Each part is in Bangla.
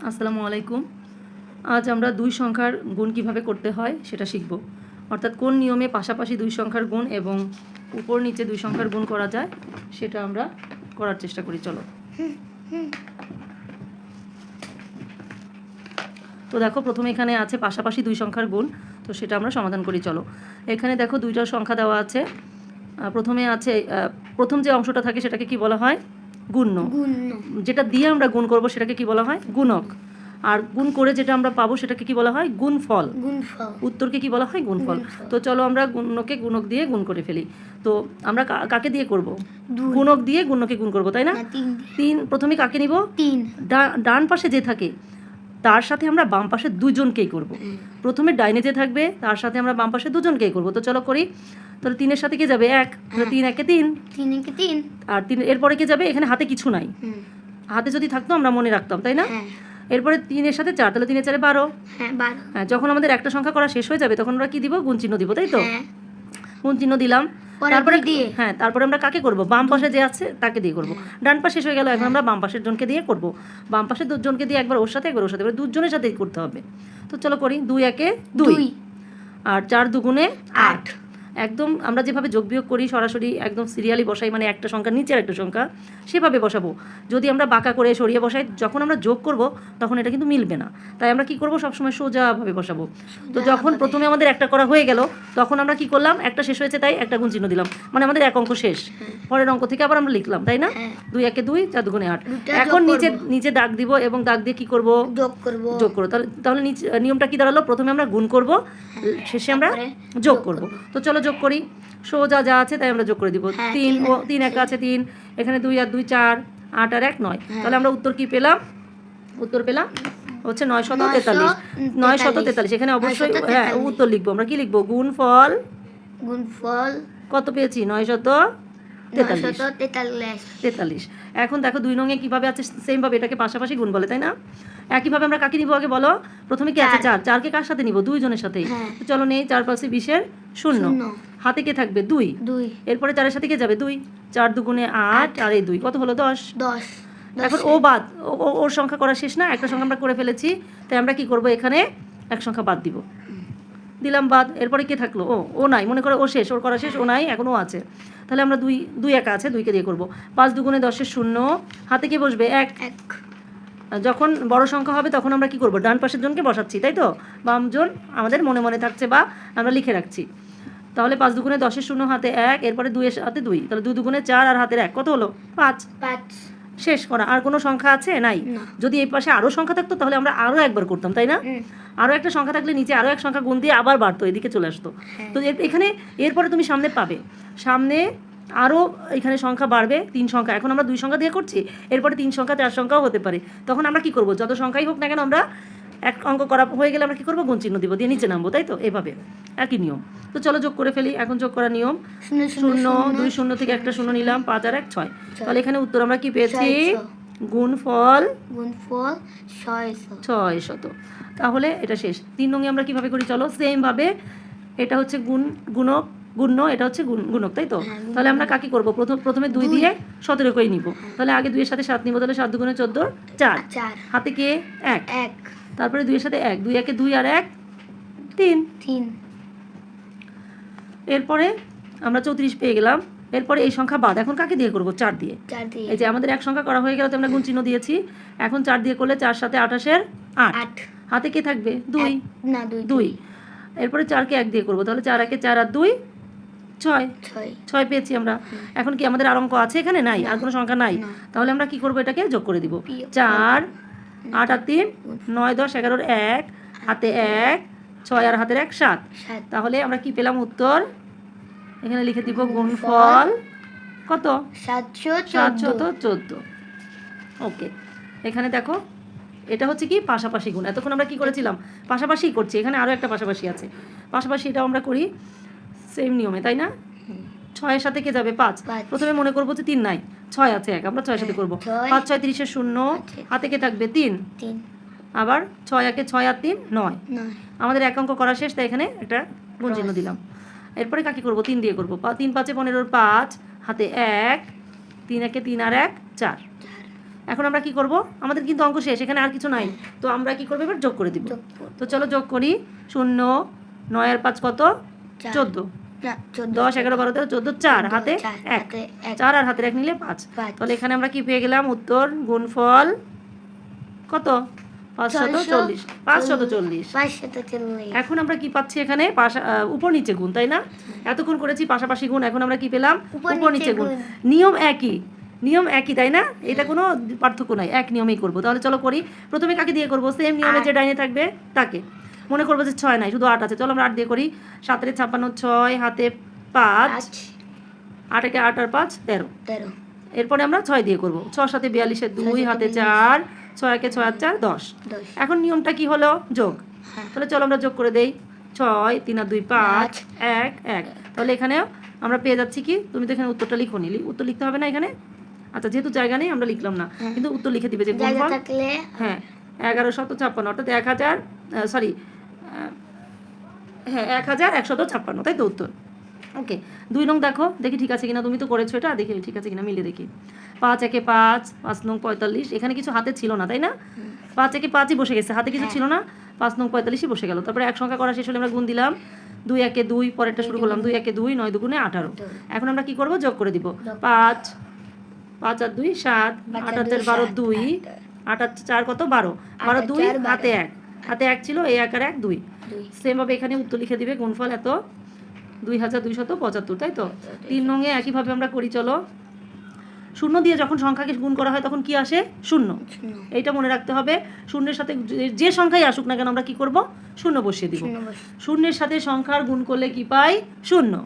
আসসালামু আলাইকুম। আজ আমরা দুই সংখ্যার গুণ কিভাবে করতে হয় সেটা শিখব। অর্থাৎ কোন নিয়মে পাশাপাশি দুই সংখ্যার গুণ এবং উপর নিচে দুই সংখ্যার গুণ করা যায় সেটা আমরা করার চেষ্টা করি। চলো। তো দেখো, প্রথমে এখানে আছে পাশাপাশি দুই সংখ্যার গুণ, তো সেটা আমরা সমাধান করি। চলো, এখানে দেখো দুইটা সংখ্যা দেওয়া আছে। প্রথমে আছে প্রথম যে অংশটা থাকে সেটাকে কি বলা হয়? গুণ্য। যেটা দিয়ে আমরা গুণ করব সেটাকে কি বলা হয়? গুণক। আর গুণ করে যেটা আমরা পাবো সেটাকে কি বলা হয়? গুণফল। উত্তরকে কি বলা হয়? গুণফল। তো চলো আমরা গুণকে গুণক দিয়ে গুণ করে ফেলি। তো আমরা কাকে দিয়ে করব? গুণক দিয়ে গুণকে গুণ করব, তাই না? 3। প্রথমে কাকে নিব? 3। ডান পাশে যে থাকে তার সাথে আমরা বাম পাশে দুজনকেই করব। প্রথমে ডাইনে যে থাকবে তার সাথে আমরা বাম পাশে দুজনকেই করব। তো চলো করি। তাহলে 3-এর সাথে কে যাবে? 1। 3 একে 3। আর 3 এরপরে কে যাবে? এখানে হাতে কিছু নাই, হাতে যদি থাকতো আমরা মনে রাখতাম, তাই না? এরপরে 3-এর সাথে 4, তাহলে 3 4 12। হ্যাঁ, যখন আমাদের একটা সংখ্যা করা শেষ হয়ে যাবে তখন আমরা কি দিব? গুণ চিহ্ন দিব, তাই তো? গুণ চিহ্ন দিলাম। তারপরে তারপরে আমরা কাকে করব? বাম পাশে যে আছে তাকে দিয়ে করব। ডান পাশে শেষ হয়ে গেল, এখন আমরা বাম পাশের জনকে দিয়ে করব। বাম পাশের দুজনকে দিয়ে একবার ওর সাথে একবার ওর সাথে, এবার দুজনের সাথেই করতে হবে। তো চলো করি। 2 একে 2 আর 4 দুগুণে 8। একদম আমরা যেভাবে যোগ বিয়োগ করি সরাসরি একদম সিরিয়ালি বসাই, মানে একটা সংখ্যা নিচে একটা সংখ্যা সেভাবে বসাবো। যদি আমরা বাঁকা করে সরিয়ে বসাই, যখন আমরা যোগ করব তখন এটা কিন্তু মিলবে না। তাই আমরা কি করব? সবসময় সোজাভাবে বসাবো। তো যখন প্রথমে আমাদের একটা করা হয়ে গেল তখন আমরা কি করলাম? একটা শেষ হয়েছে তাই একটা গুণ চিহ্ন দিলাম, মানে আমাদের এক অঙ্ক শেষ। পরের অঙ্ক থেকে আবার আমরা লিখলাম, তাই না? 2 একে 2, 4 দুগুণে 8। এখন নিচে দাগ দিব এবং দাগ দিয়ে কি করব? যোগ করব। তাহলে নিয়মটা কি দাঁড়ালো? প্রথমে আমরা গুণ করব, শেষে আমরা যোগ করব। তো চলো যোগ করি। সোজা যা আছে তাই আমরা যোগ করে দিব। 3 একা আছে 3, এখানে 2 আর 2 4, 8 আর 1 9। তাহলে আমরা উত্তর কি পেলাম? উত্তর পেলাম হচ্ছে 943। 943। এখানে অবশ্যই উত্তর লিখবো। আমরা কি লিখবো? গুণফল কত পেয়েছি? 943। এখন দেখো 2 নং এ কিভাবে আছে? সেম ভাবে এটাকে পাশাপাশি গুণ বলে, তাই না? একইভাবে আমরা কাকে নিব আগে বলো? প্রথমে কি আছে? 4। 4কে কার সাথে নিব? দুইজনের সাথেই। চলো নেই। 4 + 20 0। হাতে কে থাকবে? 2। এরপরে 4-এর সাথে কে যাবে? 2। 4 দুগুণে 8 আর এই 2 কত হলো? 10। এখন ও বাদ, ওর সংখ্যা করা শেষ না, একটা সংখ্যা আমরা করে ফেলেছি, তাই আমরা কি করব? এখানে এক সংখ্যা বাদ দিব। দিলাম বাদ। এরপরে কে থাকলো? ও নাই, মনে করো ও শেষ, ওর করা শেষ, ও নাই, এখন ও আছে। তাহলে আমরা 2 একা আছে 2কে দিয়ে করব। 5 দুগুণে 10 0। হাতে কে বসবে? 1। যখন বড় সংখ্যা হবে তখন আমরা কি করব? ডান পাশের জনকে বসাচ্ছি, তাই তো? বাম জন আমাদের মনে মনে থাকছে বা আমরা লিখে রাখছি। তাহলে 5 দুগুণে 10 0 হাতে 1, এরপরে 2 এর হাতে 2, তাহলে 2 দুগুণে 4 আর হাতের 1 কত হলো? 5। শেষ করা। আর কোনো সংখ্যা আছে? নাই। যদি এই পাশে আরও সংখ্যা থাকতো তাহলে আমরা আরও একবার করতাম, তাই না? আরও একটা সংখ্যা থাকলে নিচে আরও এক সংখ্যা গুণ দিয়ে আবার বাড়তো, এদিকে চলে আসতো। তো এখানে এরপরে তুমি সামনে পাবে, সামনে আরও এখানে সংখ্যা বাড়বে। 3 সংখ্যা, এখন আমরা 2 সংখ্যা দিয়ে করছি, এরপরে 3 সংখ্যা 4 সংখ্যাও হতে পারে। তখন আমরা কি করব? যত সংখ্যাই হোক না কেন, আমরা এক অঙ্ক করা হয়ে গেলে আমরা কি করব? গুণ চিহ্ন দিব, দিয়ে নিচে নামবো, তাই তো? এভাবে একই নিয়ম। তো চলো যোগ করে ফেলি। এখন যোগ করার নিয়ম 0 2 0 থেকে একটা 0 নিলাম, 5 আর 1 6। তাহলে এখানে উত্তর আমরা কি পেয়েছি? গুণফল 600। তাহলে এটা শেষ। 3 নং এ আমরা কিভাবে করি? চলো সেম ভাবে। এটা হচ্ছে গুণ্য, এটা হচ্ছে গুণক, তাই তো? তাহলে আমরা কাকে করব? প্রথমে 2 দিয়ে 17 করে নিব। তাহলে আগে 2 এর সাথে 7 নিব, তাহলে 7 দুগুণে 14 4। হাতে কে? 1। তারপরে 2 এর সাথে 1, 2 একে 2 আর 1 3। এরপরে আমরা 34 পেয়ে গেলাম। এরপরে এই সংখ্যা বাদ, এখন কাকে দিয়ে করব? 4 দিয়ে। এই যে আমাদের এক সংখ্যা করা হয়ে গেল, তো আমরা গুণ চিহ্ন দিয়েছি। এখন 4 দিয়ে করলে 4 7 28 8। হাতে কে থাকবে? 2। এরপরে 4কে 1 দিয়ে করব, তাহলে 4 একে 4 আর 2 6 পেয়েছি আমরা। এখন কি আমাদের আর অঙ্ক আছে? এখানে নাই, আর কোনো সংখ্যা নাই। তাহলে আমরা কি করব? এটাকে যোগ করে দিব। 4 8 আর 3 9 10 11 1, হাতে 1 6 আর হাতের 1 7। তাহলে আমরা কি পেলাম? উত্তর এখানে লিখে দিব গুণফল কত? 714। ওকে, এখানে দেখো এটা হচ্ছে কি? পাশাপাশি গুণ। এতক্ষণ আমরা কি করেছিলাম? পাশাপাশিই করছি। এখানে আরও একটা পাশাপাশি আছে, পাশাপাশি এটাও আমরা করি সেম নিয়মে, তাই না? 6-এর সাথে কে যাবে? 5। প্রথমে মনে করবো যে 3 নাই, 6 আছে 1, আমরা 6-এর সাথে করবো। 5 6 30 0। হাতে কে থাকবে? 3। আবার 6 একে 6 আর 3 9। আমাদের এক অঙ্ক করা শেষ, তাই এখানে একটা গুণ চিহ্ন দিলাম। এরপরে কাকে করব? 3 দিয়ে করব। 3 5 15 5, হাতে 1, 3 একে 3 আর 1 4। এখন আমরা কি করব, আমাদের কিন্তু অঙ্ক শেষ, এখানে আর কিছু নাই। তো আমরা কি করবো, এবার যোগ করে দিব। তো চলো যোগ করি। 0, 9 আর 5 কত, 14, 10, 11, 12, 13, 14, 4 হাতে 1, 4 আর হাতের 1 নিলে 5। তাহলে এখানে আমরা কি পেয়ে গেলাম, উত্তর গুণফল কত, 540, 540। এখন আমরা কি পাচ্ছি এখানে, উপর নিচে গুণ, তাই না? এতক্ষণ করেছি পাশাপাশি গুণ, এখন আমরা কি পেলাম, উপর নিচে গুণ। নিয়ম একই, তাই না? এটা কোনো পার্থক্য নাই, এক নিয়মেই করবো। তাহলে চলো করি। প্রথমে কাকে দিয়ে করবো, সেম নিয়মে যে ডাইনে থাকবে তাকে। মনে করবো যে 6 নাই, শুধু 8 আছে, চলো আমরা 8 দিয়ে করি। 7 এর 56, 6 হাতে 5, 8 একে 8 আর 5 13। এরপরে আমরা 6 দিয়ে করবো। 6 7 42 এর 2 হাতে 4, 6 একে 6 আর 4 10। এখন নিয়মটা কি হলো, যোগ। তাহলে চলো আমরা যোগ করে দেই। 6 3 আর 2 5 1 1। তাহলে এখানেও আমরা পেয়ে যাচ্ছি কি, তুমি তো এখানে উত্তরটা লিখো নি, উত্তর লিখতে হবে না এখানে। আচ্ছা, যেহেতু জায়গা নেই আমরা লিখলাম না, কিন্তু উত্তর লিখে দিবে যে গুণফল, হ্যাঁ 1156, অর্থাৎ 1156, তাই তো উত্তর। ওকে, 2 নং দেখো, দেখি ঠিক আছে কিনা, তুমি তো করেছো এটা, দেখি ঠিক আছে কিনা, মিলে দেখি। 5 একে 5, 5 নং 45, এখানে কিছু হাতে ছিল না, তাই না? 5 একে 5ই বসে গেছে, হাতে কিছু ছিল না, 5 নং 45ই বসে গেল। তারপরে এক সংখ্যা করা শেষ হলে আমরা গুণ দিলাম। 2 একে 2, পরেরটা শুরু করলাম। 2 একে 2, 9 দুগুণে 18। এখন আমরা কি করব, যোগ করে দিব। 5 5 আর 2 7, 8 আর 4 12, 2 8 আর 4 কত, 12, 12 2 হাতে 1, হাতে 1 ছিল, এই 1 আর 1 2। সেম ভাবে এখানে উত্তর লিখে দিবে, গুণফল এত 2275, তাই তো। 3 নঙে একইভাবে আমরা করি, চলো। 0 দিয়ে যখন সংখ্যাকে গুণ করা হয় তখন কি আসে, 0। এইটা মনে রাখতে হবে। শূন্যের সাথে যে সংখ্যাই আসুক না কেন আমরা কি করব, 0 বসিয়ে দিব। শূন্যের সাথে সংখ্যার গুণ করলে কি পাই, 0।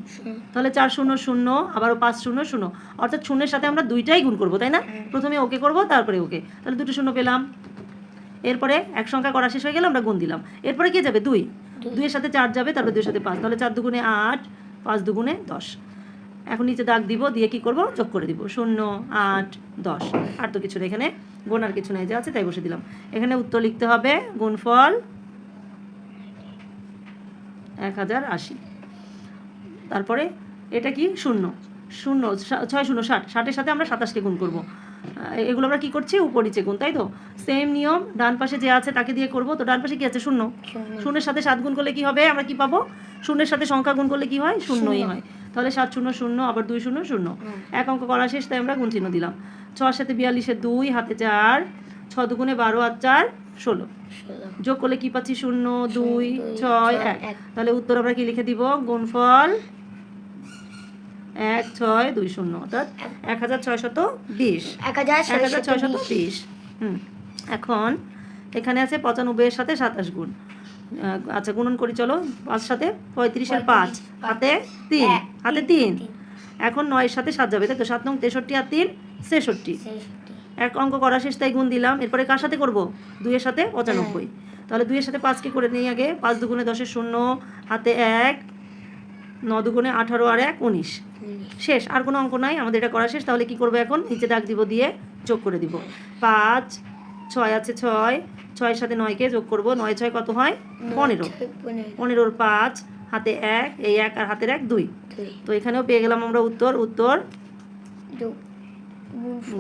তাহলে 4 0 0, আবারও 5 0 0, অর্থাৎ শূন্যের সাথে আমরা দুইটাই গুণ করব, তাই না? প্রথমে ওকে করব, তারপরে ওকে, তাহলে 2 0 পেলাম। এরপরে এক সংখ্যা করা শেষ হয়ে গেল, আমরা গুণ দিলাম। এরপরে কে যাবে, 2, 2 এর সাথে 4 যাবে, তারপরে 2 এর সাথে 5, তাহলে 4 দুগুণে 8, 5 দুগুণে 10। এখন নিচে দাগ দিব, দিয়ে কি করব, যোগ করে দিব। 0 8 10, আর তো কিছু এখানে গোনার কিছু নাই, যা আছে তাই বসে দিলাম। এখানে উত্তর লিখতে হবে, গুণফল 1080। তারপরে এটা কি, 0 0 6 0 60, 60-এর সাথে আমরা 27কে গুণ করব। এগুলো আমরা কি করছি, উপর নিচে গুণ, তাই তো। সেম নিয়ম, ডান পাশে যে আছে তাকে দিয়ে করব। তো ডান পাশে কি আছে, 0। 0-এর সাথে 7 গুণ করলে কি হবে, আমরা কি পাবো, 0-এর সাথে সংখ্যা গুণ করলে কি হয়, 0ই হয়। তাহলে 7 0 0, আবার 2 0 0, এক অঙ্ক করা শেষ, তাই আমরা গুণ চিহ্ন দিলাম। 6 7 42 এর 2 হাতে 4, 6 দুগুণে 12 আর 4 16। যোগ করলে কি পাচ্ছি, 0 2 6 1। তাহলে উত্তর আমরা কি লিখে দিব, গুণফল 1 6 2 0, অর্থাৎ 1620। 1620। এখন এখানে আছে 95 এর সাথে 27 গুণ। আচ্ছা, গুণন করি, চলো। 5 সাথে 35 এর 5, হাতে 3, হাতে 3। এখন 9 এর সাথে 7 যাবে, তাই তো। 7 নং 63 আর 3 66। এক অঙ্ক করা শেষ, তাই গুণ দিলাম। এরপরে কার সাথে করব, 2 এর সাথে 95। তাহলে 2 এর সাথে 5কে করে নিই আগে। 5 দুগুণে 10 0, হাতে 1, 9 দুগুণে 18 আর 1 19। শেষ, আর কোনো অঙ্ক নাই, আমাদের এটা করা শেষ। তাহলে কি করবো, এখন নিচে দাগ দিব, দিয়ে যোগ করে দিব। 5 6 আছে 6, 6-এর সাথে 9কে যোগ করব। 9 6 কত হয়, 15। 15-র 5, হাতে 1, এই 1 আর হাতের 1 2। তো এখানেও পেয়ে গেলাম আমরা উত্তর।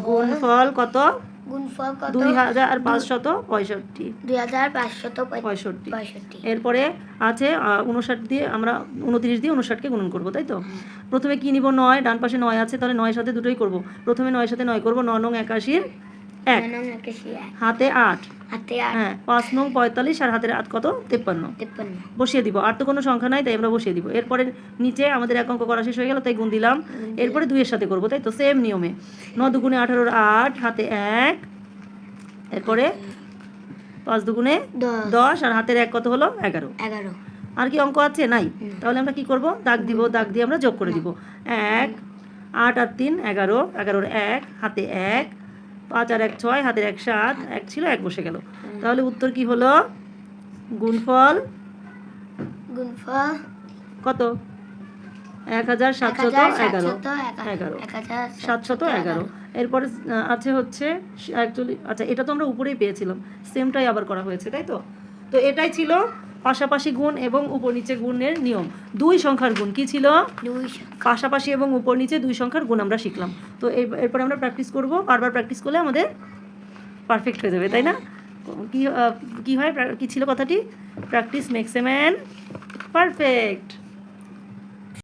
গুণফল কত, 2565। এরপরে আছে 59 দিয়ে, আমরা 29 দিয়ে 59কে গুণন করবো, তাই তো। প্রথমে কি নিব, 9, ডান পাশে 9 আছে, তাহলে 9-এর সাথে দুটোই করব। প্রথমে 9-এর সাথে 9 করব। 9 নং 81 1, হাতে 8, হ্যাঁ 5 নং 45 আর হাতের 8 কত, 53। বসিয়ে দিব, আর তো কোনো সংখ্যা নাই, তাই আমরা বসিয়ে দিব। এরপরে নিচে আমাদের এক অঙ্ক করা শেষ হয়ে গেল, তাই গুণ দিলাম। এরপরে 2 এর সাথে করবো, তাই তো, সেম নিয়মে। 9 দুগুণে 18 8, হাতে 1, এরপরে 5 দুগুণে 10 আর হাতের 1 কত হলো, 11। আর কি অঙ্ক আছে, নাই। তাহলে আমরা কি করব, দাগ দিব, দাগ দিয়ে আমরা যোগ করে দিব। 1 8 আর 3 11, 11-র 1, হাতে 1, 5 আর 1 6, হাতের 1 7, 1 ছিল 1 বসে গেল। তাহলে উত্তর কি হলো, গুণফল কত, 1711। এরপরে আছে হচ্ছে অ্যাকচুয়ালি, আচ্ছা এটা তো আমরা উপরেই পেয়েছিলাম, সেমটাই আবার করা হয়েছে, তাই তো। তো এটাই ছিল পাশাপাশি গুণ এবং উপর নিচে গুণের নিয়ম। 2 সংখ্যার গুণ কি ছিল, পাশাপাশি এবং উপর নিচে 2 সংখ্যার গুণ আমরা শিখলাম। তো এরপরে আমরা প্র্যাকটিস করব, বারবার প্র্যাকটিস করলে আমাদের পারফেক্ট হয়ে যাবে, তাই না? কি কি হয়, কি ছিল কথাটি? Practice makes a man perfect.